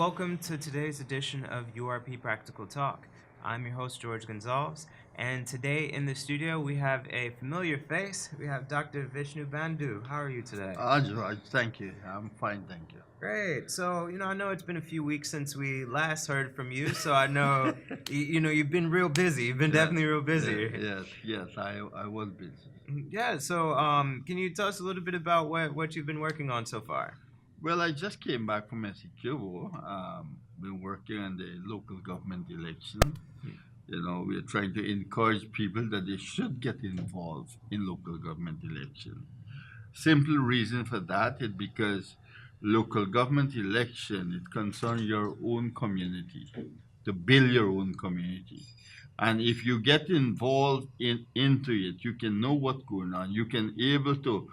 welcome to today's edition of URP Practical Talk. I'm your host, George Gonzalez, and today in the studio we have a familiar face. We have Dr. Vishnu Bandhu. How are you today? George, thank you. I'm fine, thank you. Great. So, I know it's been a few weeks since we last heard from you, so I know, you've been real busy. You've been definitely real busy. Yes, I was busy. Yeah, so can you tell us a little bit about what you've been working on so far? Well, I just came back from SEQ. Been working on the local government election. We're trying to encourage people that they should get involved in local government election. Simple reason for that is because local government election, it concerns your own community, to build your own community. And if you get involved into it, you can know what's going on. You can able to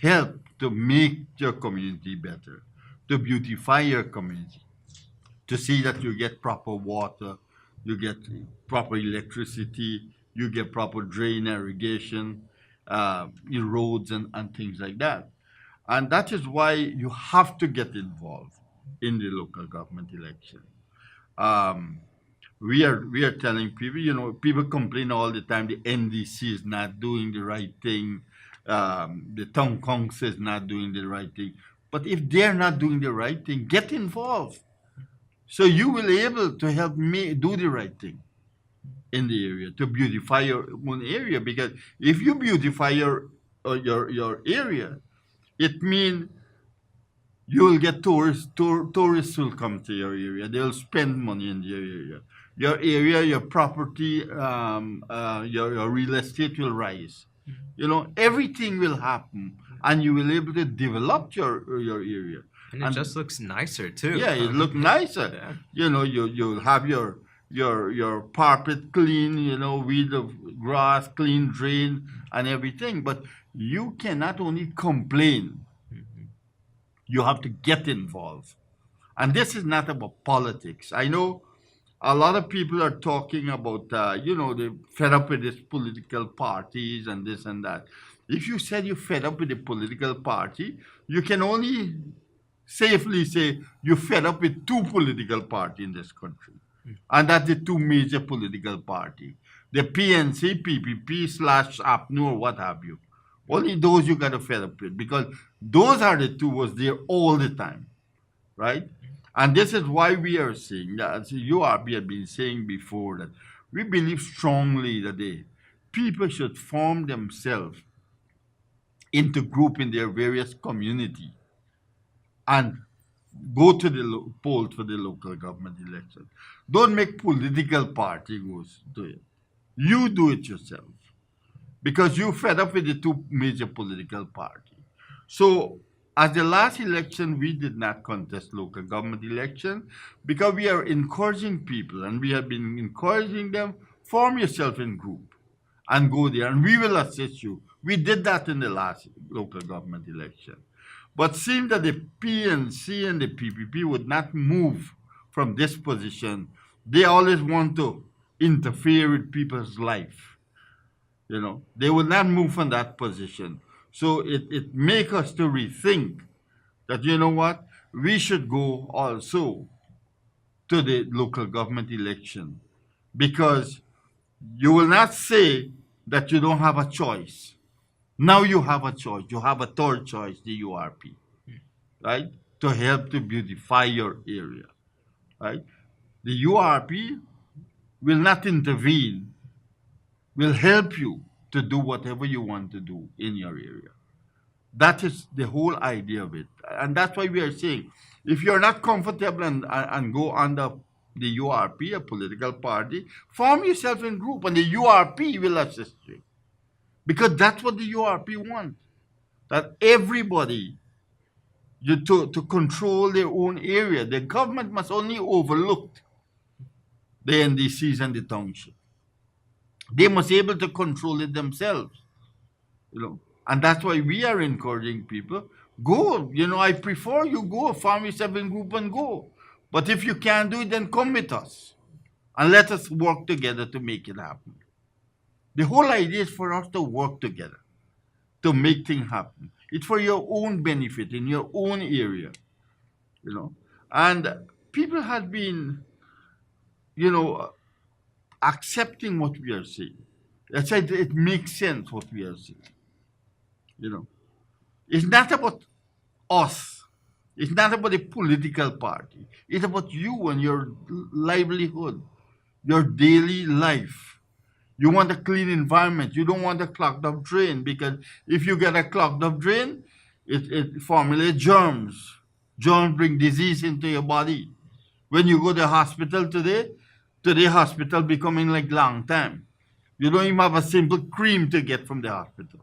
help to make your community better, to beautify your community, to see that you get proper water, you get proper electricity, you get proper drain irrigation, your roads and things like that. And that is why you have to get involved in the local government election. Um, we are telling people, people complain all the time the NDC is not doing the right thing, the town council is not doing the right thing. But if they're not doing the right thing, get involved. So you will able to help me do the right thing in the area to beautify your own area. Because if you beautify your area, it means you will get tourists. Tourists will come to your area. They'll spend money in your area. Your area, your property, your real estate will rise. Everything will happen, and you will able to develop your area. And it just looks nicer too. Yeah, it look nicer. Yeah. You'll have your carpet clean. Weed of grass clean, drain, and everything. But you cannot only complain. You have to get involved. And this is not about politics. I know a lot of people are talking about, they're fed up with these political parties and this and that. If you said you're fed up with the political party, you can only safely say you're fed up with two political parties in this country. And that's the two major political parties. The PNC, PPP / APNU or what have you. Only those you got to fed up with because those are the two was there all the time, right? And this is why we are saying that, as URP had been saying before, that we believe strongly that people should form themselves into group in their various community and go to the polls for the local government election. Don't make political party goes do it. You do it yourself because you fed up with the two major political parties. So, as the last election, we did not contest local government election because we are encouraging people, and we have been encouraging them, form yourself in group and go there, and we will assist you. We did that in the last local government election. But seeing that the PNC and the PPP would not move from this position, they always want to interfere with people's life. They will not move from that position. So it makes us to rethink that, what, we should go also to the local government election because you will not say that you don't have a choice. Now you have a choice. You have a third choice, the URP, right? To help to beautify your area, right? The URP will not intervene, will help you to do whatever you want to do in your area. That is the whole idea of it. And that's why we are saying, if you're not comfortable and go under the URP, a political party, form yourself in group and the URP will assist you. Because that's what the URP wants. That everybody, to control their own area. The government must only overlook the NDCs and the township. They must be able to control it themselves. And that's why we are encouraging people, go. I prefer you go, form yourself in group and go. But if you can't do it, then come with us. And let us work together to make it happen. The whole idea is for us to work together to make things happen. It's for your own benefit in your own area. And people had been, you know, accepting what we are saying. I said it makes sense what we are saying. You know, it's not about us. It's not about a political party. It's about you and your livelihood, your daily life. You want a clean environment. You don't want a clogged up drain, because if you get a clogged up drain, it formulates germs. Germs bring disease into your body. When you go to the hospital today hospital becoming like long time. You don't even have a simple cream to get from the hospital.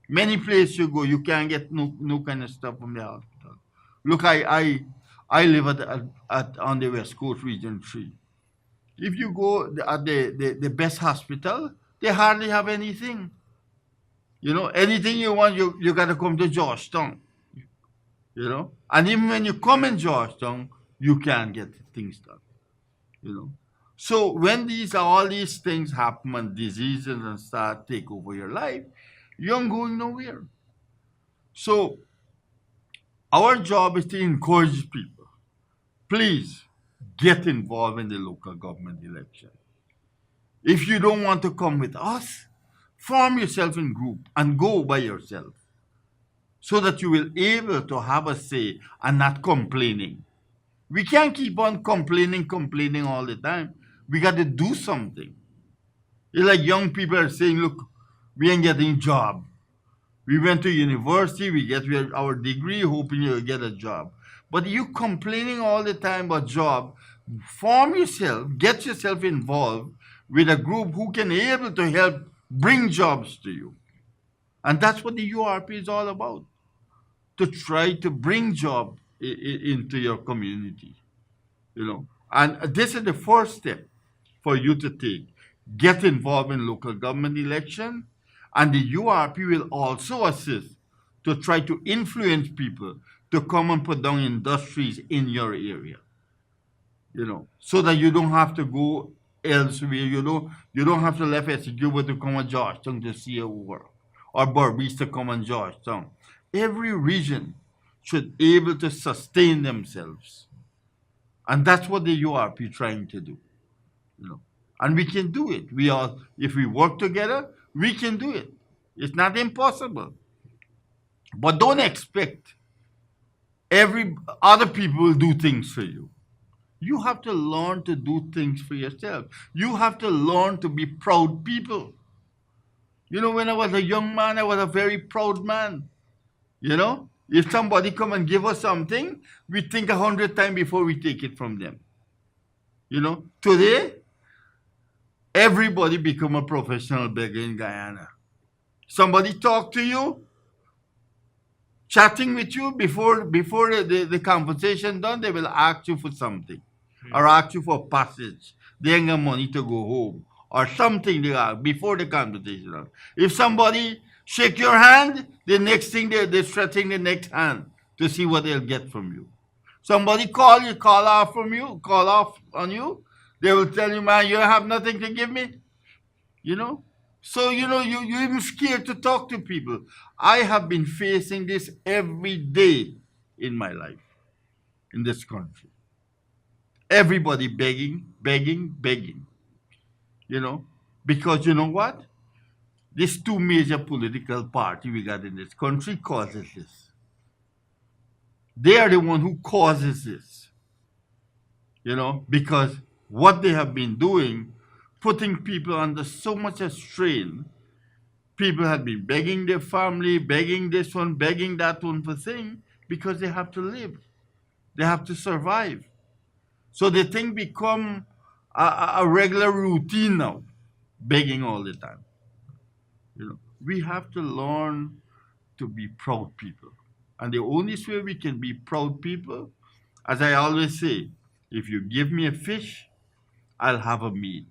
Many places you go, you can't get no kind of stuff from the hospital. Look, I live at on the West Coast Region 3. If you go at the best hospital, they hardly have anything. You know, anything you want, you got to come to Georgetown. You know, and even when you come in Georgetown, you can't get things done. You know, so when all these things happen and diseases and start take over your life, you aren't going nowhere. So our job is to encourage people. Please get involved in the local government election. If you don't want to come with us, form yourself in group and go by yourself, so that you will able to have a say and not complaining. We can't keep on complaining all the time. We got to do something. It's like young people are saying, look, we ain't getting job. We went to university, we get our degree, hoping you'll get a job. But you complaining all the time about job, form yourself, get yourself involved with a group who can able to help bring jobs to you. And that's what the URP is all about, to try to bring job into your community. You know, and this is the first step for you to take. Get involved in local government election, and the URP will also assist to try to influence people to come and put down industries in your area. You know, so that you don't have to go elsewhere. You don't have to left Essecuba to come to Georgetown to see a work, or Berbice to come to Georgetown. Every region should be able to sustain themselves, and that's what the URP trying to do. You know, and we can do it. If we work together, we can do it. It's not impossible, but don't expect every other people will do things for you. You have to learn to do things for yourself. You have to learn to be proud people. You know, when I was a young man, I was a very proud man. You know, if somebody come and give us something, we think 100 times before we take it from them. You know, today everybody become a professional beggar in Guyana. Somebody talk to you, chatting with you before the conversation done, they will ask you for something, or ask you for passage. They ain't got money to go home, or something they ask before the conversation done. If somebody shake your hand, the next thing they're stretching the next hand to see what they'll get from you. Somebody call off on you, they will tell you, man, you have nothing to give me. You know, so you're even scared to talk to people. I have been facing this every day in my life in this country. Everybody begging, you know, because you know what? These two major political party we got in this country causes this. They are the one who causes this, you know, because what they have been doing, putting people under so much a strain. People have been begging their family, begging this one, begging that one for thing, because they have to live. They have to survive. So the thing become a regular routine now, begging all the time. You know, we have to learn to be proud people. And the only way we can be proud people, as I always say, if you give me a fish, I'll have a meal.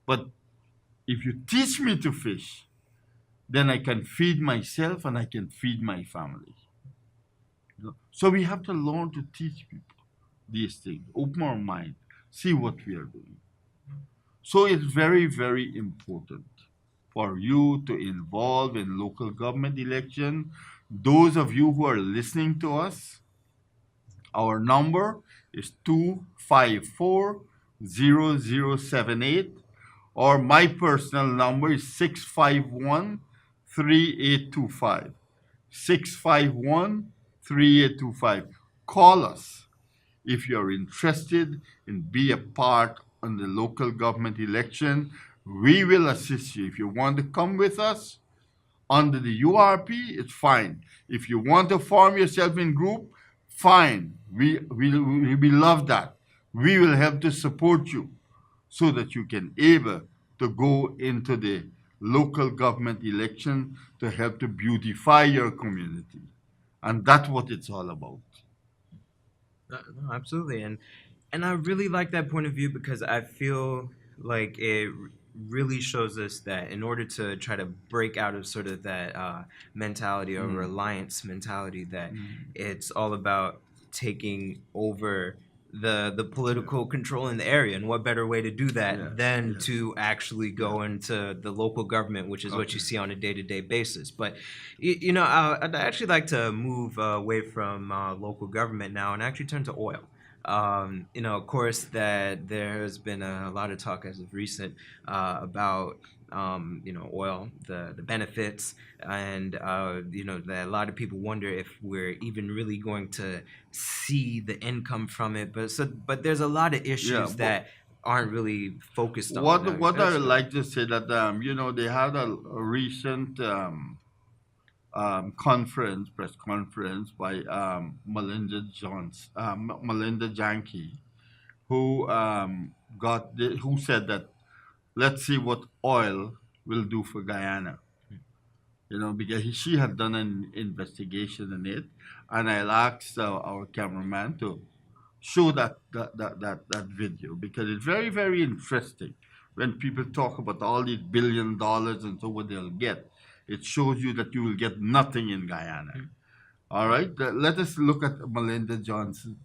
But if you teach me to fish, then I can feed myself and I can feed my family. You know? So we have to learn to teach people these things, open our mind, see what we are doing. So it's very, very important for you to involve in local government election. Those of you who are listening to us, Our number is 254-0078, or my personal number is 651-3825. 651-3825. Call us if you're interested in be a part on the local government election. We will assist you. If you want to come with us under the URP, it's fine. If you want to form yourself in group, fine. We love that. We will help to support you so that you can able to go into the local government election to help to beautify your community. And that's what it's all about. No, absolutely, and I really like that point of view because I feel like it really shows us that in order to try to break out of sort of that mentality or reliance mentality, that it's all about taking over the political control in the area, and what better way to do that than to actually go into the local government, which is what you see on a day-to-day basis. But I'd actually like to move away from local government now and actually turn to oil. Of course, that there has been a lot of talk as of recent about oil, the benefits, and that a lot of people wonder if we're even really going to see the income from it. But there's a lot of issues that aren't really focused on. What I would like to say that they had a recent press conference by Melinda Janke, who said that let's see what oil will do for Guyana. Because she had done an investigation in it, and I'll ask our cameraman to show that video, because it's very, very interesting when people talk about all these $1 billion and so what they'll get. It shows you that you will get nothing in Guyana. All right, let us look at Melinda Johnson,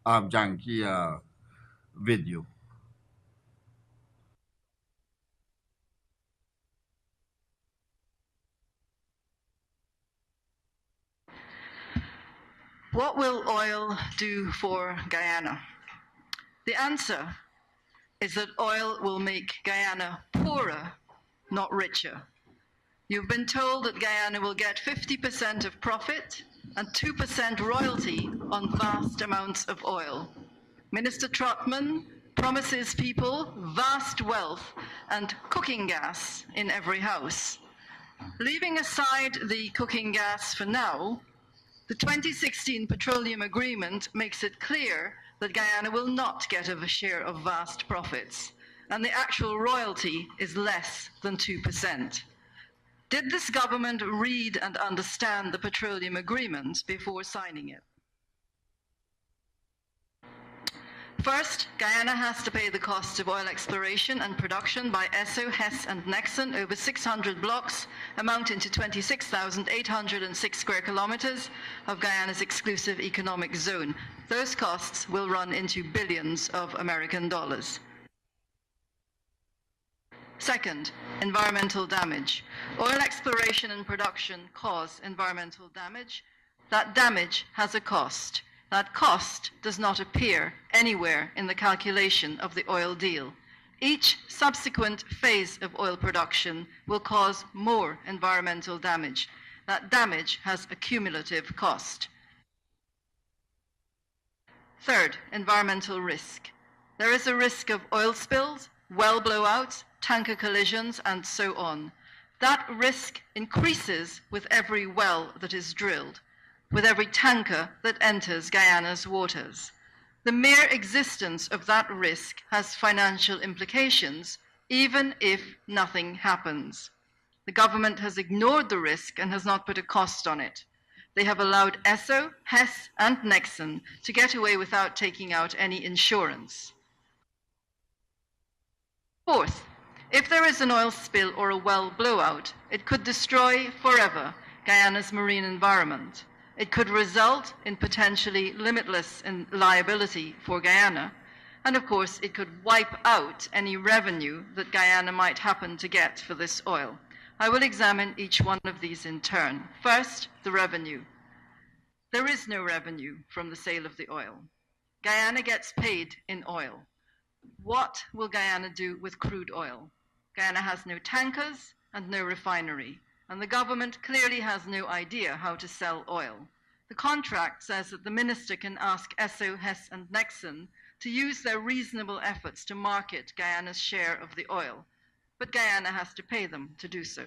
Janke video. What will oil do for Guyana? The answer is that oil will make Guyana poorer, not richer. You've been told that Guyana will get 50% of profit and 2% royalty on vast amounts of oil. Minister Trotman promises people vast wealth and cooking gas in every house. Leaving aside the cooking gas for now, the 2016 Petroleum Agreement makes it clear that Guyana will not get a share of vast profits, and the actual royalty is less than 2%. Did this government read and understand the Petroleum Agreement before signing it? First, Guyana has to pay the costs of oil exploration and production by Esso, Hess, and Nexen over 600 blocks, amounting to 26,806 square kilometers of Guyana's exclusive economic zone. Those costs will run into billions of American dollars. Second, environmental damage. Oil exploration and production cause environmental damage. That damage has a cost. That cost does not appear anywhere in the calculation of the oil deal. Each subsequent phase of oil production will cause more environmental damage. That damage has a cumulative cost. Third, environmental risk. There is a risk of oil spills, well blowouts, tanker collisions, and so on. That risk increases with every well that is drilled, with every tanker that enters Guyana's waters. The mere existence of that risk has financial implications, even if nothing happens. The government has ignored the risk and has not put a cost on it. They have allowed Esso, Hess, and Nexen to get away without taking out any insurance. Fourth, if there is an oil spill or a well blowout, it could destroy forever Guyana's marine environment. It could result in potentially limitless liability for Guyana, and of course it could wipe out any revenue that Guyana might happen to get for this oil. I will examine each one of these in turn. First, the revenue. There is no revenue from the sale of the oil. Guyana gets paid in oil. What will Guyana do with crude oil? Guyana has no tankers and no refinery, and the government clearly has no idea how to sell oil. The contract says that the minister can ask Esso, Hess, and Nexen to use their reasonable efforts to market Guyana's share of the oil, but Guyana has to pay them to do so.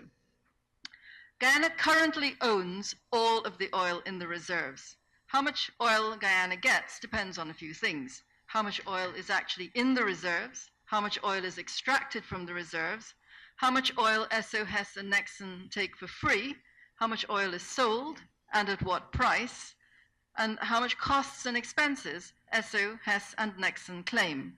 Guyana currently owns all of the oil in the reserves. How much oil Guyana gets depends on a few things. How much oil is actually in the reserves, how much oil is extracted from the reserves, how much oil Esso, Hess, and Nexen take for free, how much oil is sold, and at what price, and how much costs and expenses Esso, Hess, and Nexen claim.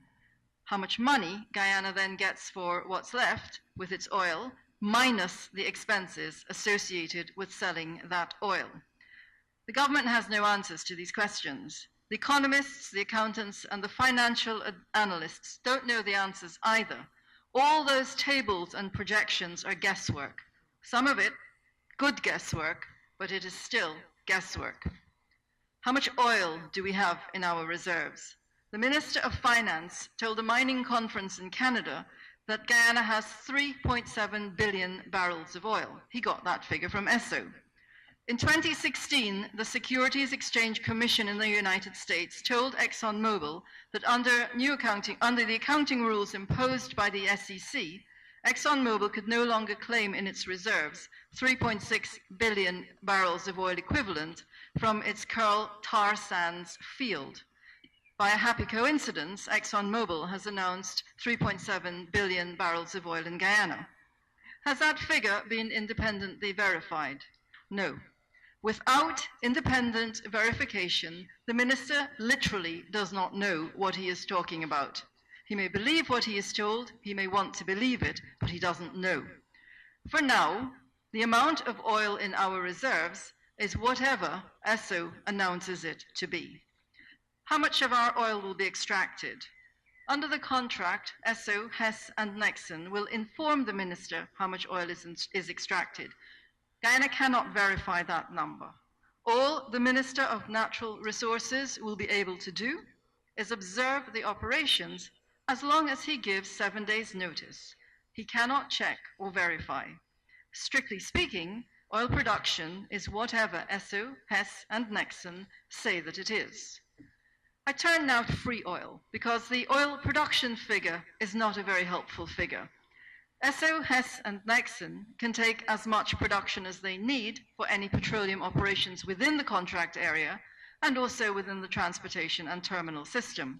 How much money Guyana then gets for what's left with its oil, minus the expenses associated with selling that oil. The government has no answers to these questions. The economists, the accountants, and the financial analysts don't know the answers either. All those tables and projections are guesswork. Some of it, good guesswork, but it is still guesswork. How much oil do we have in our reserves? The Minister of Finance told a mining conference in Canada that Guyana has 3.7 billion barrels of oil. He got that figure from Esso. In 2016, the Securities Exchange Commission in the United States told ExxonMobil that under the accounting rules imposed by the SEC, ExxonMobil could no longer claim in its reserves 3.6 billion barrels of oil equivalent from its Kearl tar sands field. By a happy coincidence, ExxonMobil has announced 3.7 billion barrels of oil in Guyana. Has that figure been independently verified? No. Without independent verification, the minister literally does not know what he is talking about. He may believe what he is told, he may want to believe it, but he doesn't know. For now, the amount of oil in our reserves is whatever Esso announces it to be. How much of our oil will be extracted? Under the contract, Esso, Hess, and Nexen will inform the minister how much oil is extracted. Guyana cannot verify that number. All the Minister of Natural Resources will be able to do is observe the operations as long as he gives 7 days' notice. He cannot check or verify. Strictly speaking, oil production is whatever Esso, Hess, and Nexen say that it is. I turn now to free oil, because the oil production figure is not a very helpful figure. Esso, Hess, and Nexen can take as much production as they need for any petroleum operations within the contract area and also within the transportation and terminal system.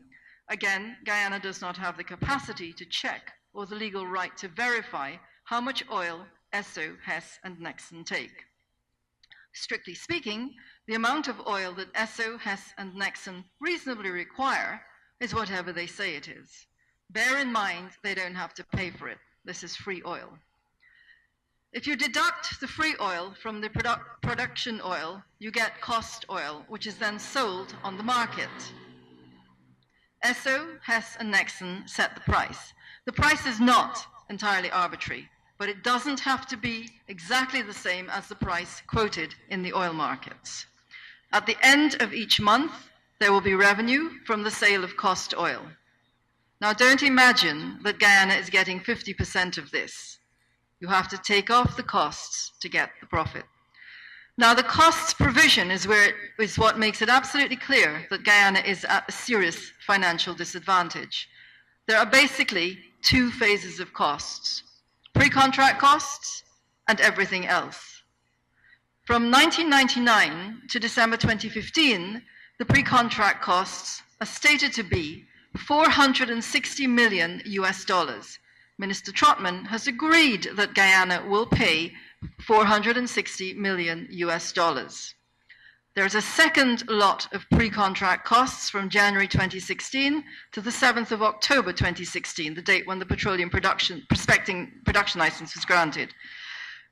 Again, Guyana does not have the capacity to check or the legal right to verify how much oil Esso, Hess, and Nexen take. Strictly speaking, the amount of oil that Esso, Hess, and Nexen reasonably require is whatever they say it is. Bear in mind they don't have to pay for it. This is free oil. If you deduct the free oil from the production oil, you get cost oil, which is then sold on the market. Esso, Hess, and Nexen set the price. The price is not entirely arbitrary, but it doesn't have to be exactly the same as the price quoted in the oil markets. At the end of each month, there will be revenue from the sale of cost oil. Now, don't imagine that Guyana is getting 50% of this. You have to take off the costs to get the profit. Now, the costs provision is what makes it absolutely clear that Guyana is at a serious financial disadvantage. There are basically two phases of costs: pre-contract costs and everything else. From 1999 to December 2015, the pre-contract costs are stated to be $460 million US. Minister Trotman has agreed that Guyana will pay $460 million US. There's a second lot of pre-contract costs from January 2016 to the 7th of October 2016, the date when the petroleum prospecting production license was granted.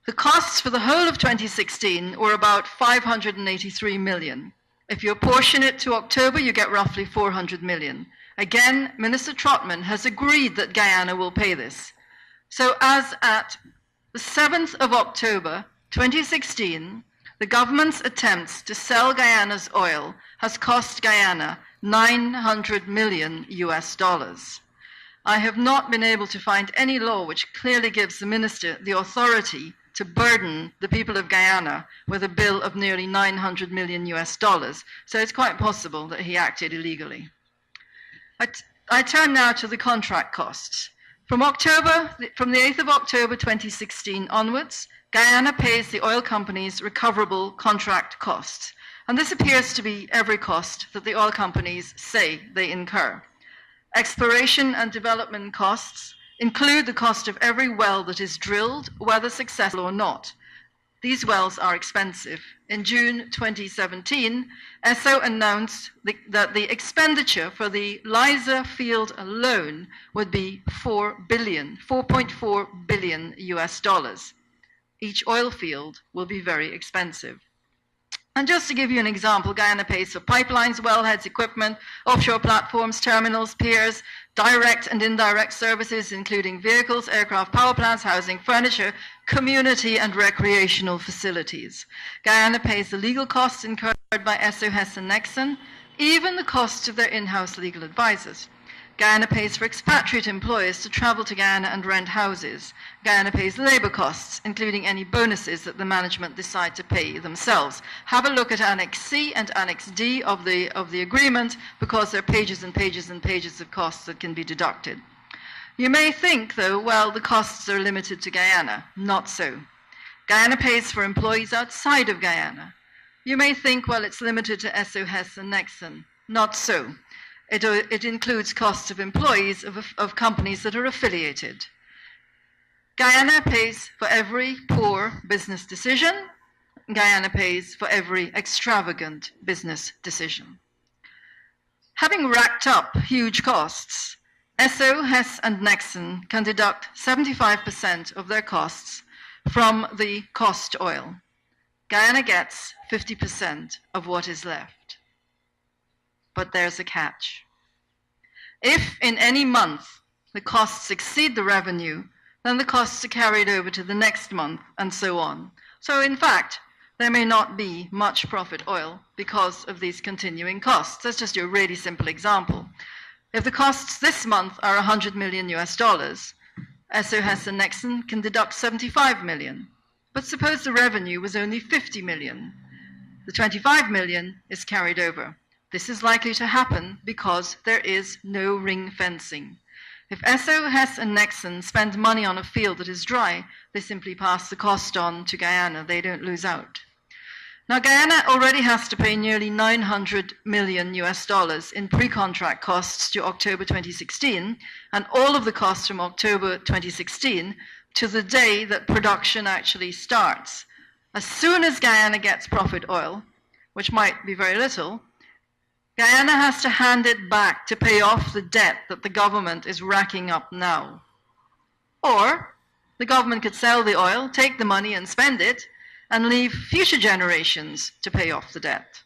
The costs for the whole of 2016 were about $583 million. If you apportion it to October, you get roughly $400 million. Again, Minister Trotman has agreed that Guyana will pay this. So as at the 7th of October 2016, The government's attempts to sell Guyana's oil has cost Guyana 900 million US dollars. I have not been able to find any law which clearly gives the minister the authority to burden the people of Guyana with a bill of nearly 900 million US dollars. So it's quite possible that he acted illegally. I turn now to the contract costs. From the 8th of October 2016 onwards, Guyana pays the oil companies recoverable contract costs. And this appears to be every cost that the oil companies say they incur. Exploration and development costs include the cost of every well that is drilled, whether successful or not. These wells are expensive. In June 2017, Esso announced that the expenditure for the Liza field alone would be 4.4 billion US dollars. Each oil field will be very expensive. And just to give you an example, Guyana pays for pipelines, wellheads, equipment, offshore platforms, terminals, piers, direct and indirect services, including vehicles, aircraft, power plants, housing, furniture, community and recreational facilities. Guyana pays the legal costs incurred by Esso, Hess and Nexen, even the costs of their in-house legal advisors. Guyana pays for expatriate employees to travel to Guyana and rent houses. Guyana pays labor costs, including any bonuses that the management decide to pay themselves. Have a look at Annex C and Annex D of the agreement, because there are pages and pages and pages of costs that can be deducted. You may think, though, well, the costs are limited to Guyana. Not so. Guyana pays for employees outside of Guyana. You may think, well, it's limited to Esso, Hess and Nexen. Not so. It includes costs of employees of companies that are affiliated. Guyana pays for every poor business decision. Guyana pays for every extravagant business decision. Having racked up huge costs, Esso, Hess and Nexen can deduct 75% of their costs from the cost oil. Guyana gets 50% of what is left. But there's a catch. If in any month the costs exceed the revenue, then the costs are carried over to the next month and so on. So in fact, there may not be much profit oil because of these continuing costs. That's just a really simple example. If the costs this month are 100 million US dollars, Esso, Hess and Nexen can deduct 75 million. But suppose the revenue was only 50 million. The 25 million is carried over. This is likely to happen because there is no ring fencing. If Esso, Hess and Nexen spend money on a field that is dry, they simply pass the cost on to Guyana. They don't lose out. Now, Guyana already has to pay nearly 900 million US dollars in pre-contract costs to October 2016, and all of the costs from October 2016 to the day that production actually starts. As soon as Guyana gets profit oil, which might be very little, Guyana has to hand it back to pay off the debt that the government is racking up now. Or the government could sell the oil, take the money and spend it, and leave future generations to pay off the debt.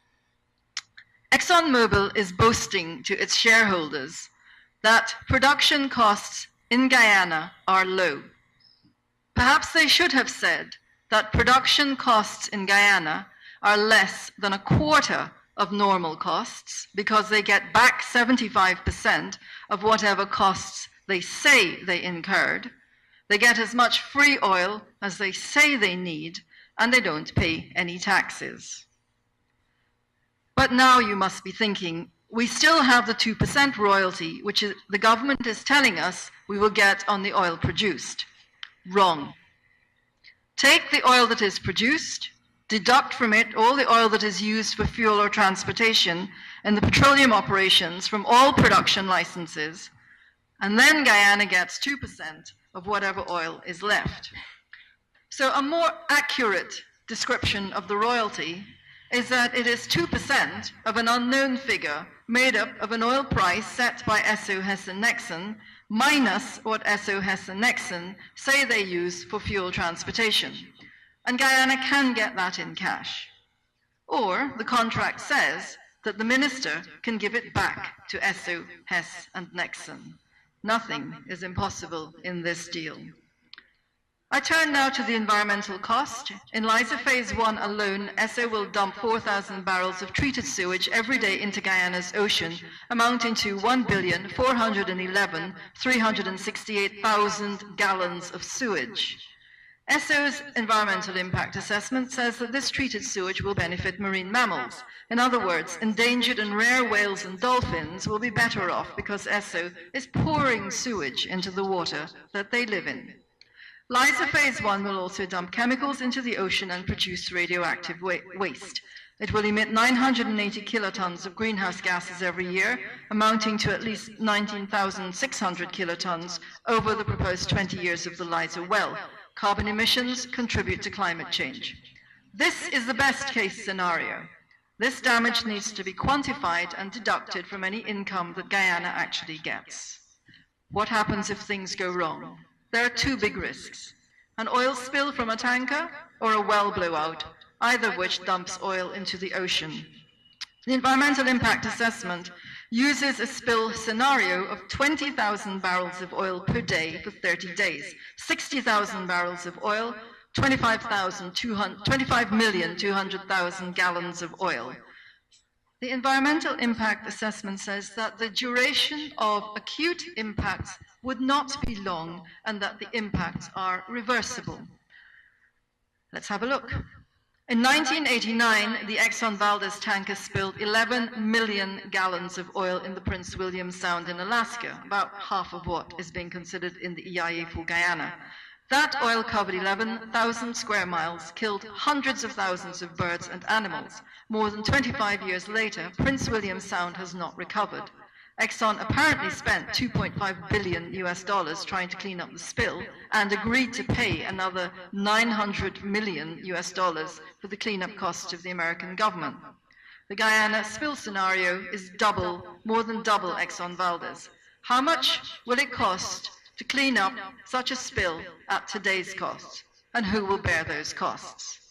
ExxonMobil is boasting to its shareholders that production costs in Guyana are low. Perhaps they should have said that production costs in Guyana are less than a quarter of normal costs, because they get back 75% of whatever costs they say they incurred. They get as much free oil as they say they need, and they don't pay any taxes. But now you must be thinking, we still have the 2% royalty, which the government is telling us we will get on the oil produced. Wrong. Take the oil that is produced, deduct from it all the oil that is used for fuel or transportation in the petroleum operations from all production licenses, and then Guyana gets 2% of whatever oil is left. So a more accurate description of the royalty is that it is 2% of an unknown figure made up of an oil price set by Esso, Hess and Nexen minus what Esso, Hess and Nexen say they use for fuel transportation. And Guyana can get that in cash. Or the contract says that the minister can give it back to Esso, Hess and Nexen. Nothing is impossible in this deal. I turn now to the environmental cost. In Liza Phase 1 alone, ESSO will dump 4,000 barrels of treated sewage every day into Guyana's ocean, amounting to 1,411,368,000 gallons of sewage. ESSO's environmental impact assessment says that this treated sewage will benefit marine mammals. In other words, endangered and rare whales and dolphins will be better off because ESSO is pouring sewage into the water that they live in. Liza Phase 1 will also dump chemicals into the ocean and produce radioactive waste. It will emit 980 kilotons of greenhouse gases every year, amounting to at least 19,600 kilotons over the proposed 20 years of the Liza well. Carbon emissions contribute to climate change. This is the best case scenario. This damage needs to be quantified and deducted from any income that Guyana actually gets. What happens if things go wrong? There are two big risks: an oil spill from a tanker or a well blowout, either of which dumps oil into the ocean. The environmental impact assessment uses a spill scenario of 20,000 barrels of oil per day for 30 days, 60,000 barrels of oil, 25,200,000 gallons of oil. The environmental impact assessment says that the duration of acute impacts would not be long and that the impacts are reversible. Let's have a look. In 1989, the Exxon Valdez tanker spilled 11 million gallons of oil in the Prince William Sound in Alaska, about half of what is being considered in the EIA for Guyana. That oil covered 11,000 square miles, killed hundreds of thousands of birds and animals. More than 25 years later, Prince William Sound has not recovered. Exxon apparently spent $2.5 billion trying to clean up the spill and agreed to pay another $900 million for the cleanup costs of the American government. The Guyana spill scenario is more than double Exxon Valdez. How much will it cost to clean up such a spill at today's cost? And who will bear those costs?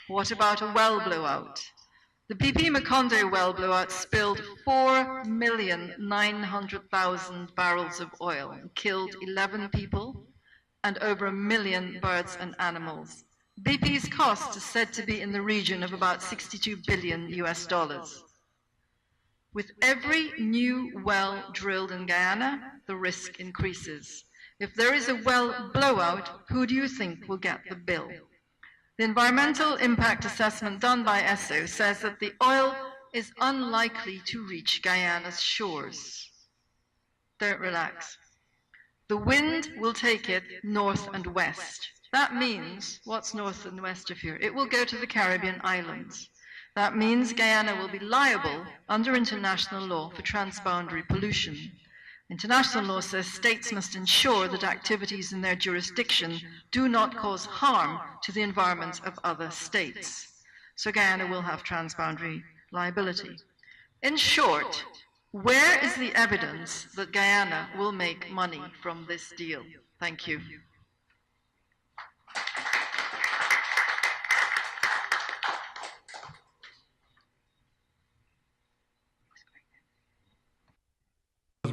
What about a well blowout? The BP Macondo well blowout spilled 4,900,000 barrels of oil and killed 11 people and over 1 million birds and animals. BP's cost is said to be in the region of about $62 billion. With every new well drilled in Guyana, the risk increases. If there is a well blowout, who do you think will get the bill? The environmental impact assessment done by ESSO says that the oil is unlikely to reach Guyana's shores. Don't relax. The wind will take it north and west. That means, what's north and west of here? It will go to the Caribbean islands. That means Guyana will be liable under international law for transboundary pollution. International law says states must ensure that activities in their jurisdiction do not cause harm to the environment of other states. So Guyana will have transboundary liability. In short, where is the evidence that Guyana will make money from this deal? Thank you.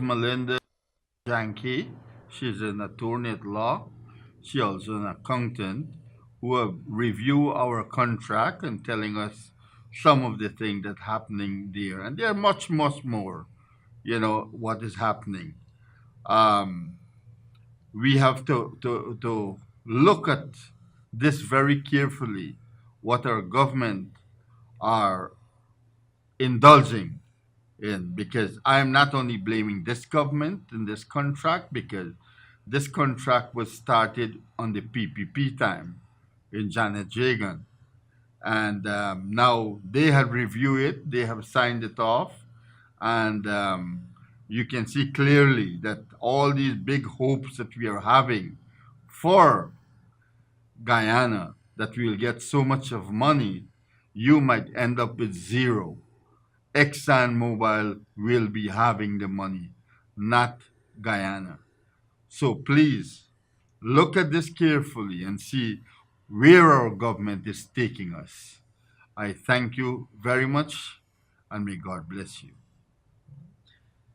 Melinda Janke. She's an attorney at law. She's also an accountant who have reviewed our contract and telling us some of the things that happening there. And there are much more, what is happening. Um, we have to look at this very carefully, what our government are indulging in, because I am not only blaming this government in this contract, because this contract was started on the PPP time in Janet Jagan. And now they have reviewed it, they have signed it off, and you can see clearly that all these big hopes that we are having for Guyana, that we will get so much of money, you might end up with zero. ExxonMobil will be having the money, not Guyana. So please look at this carefully and see where our government is taking us. I thank you very much and may God bless you.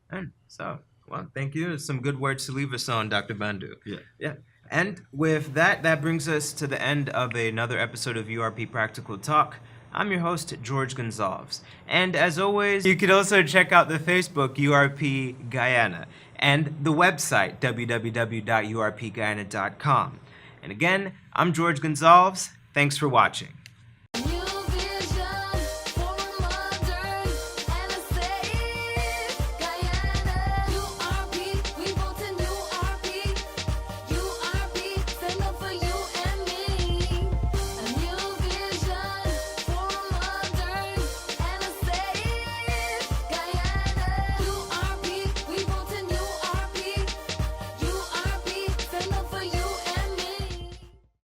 And so, well, thank you. Some good words to leave us on, Dr. Bandu. Yeah. Yeah. And with that, that brings us to the end of another episode of URP Practical Talk. I'm your host, George Gonzalez. And as always, you can also check out the Facebook URP Guyana and the website www.urpguyana.com. And again, I'm George Gonzalez. Thanks for watching.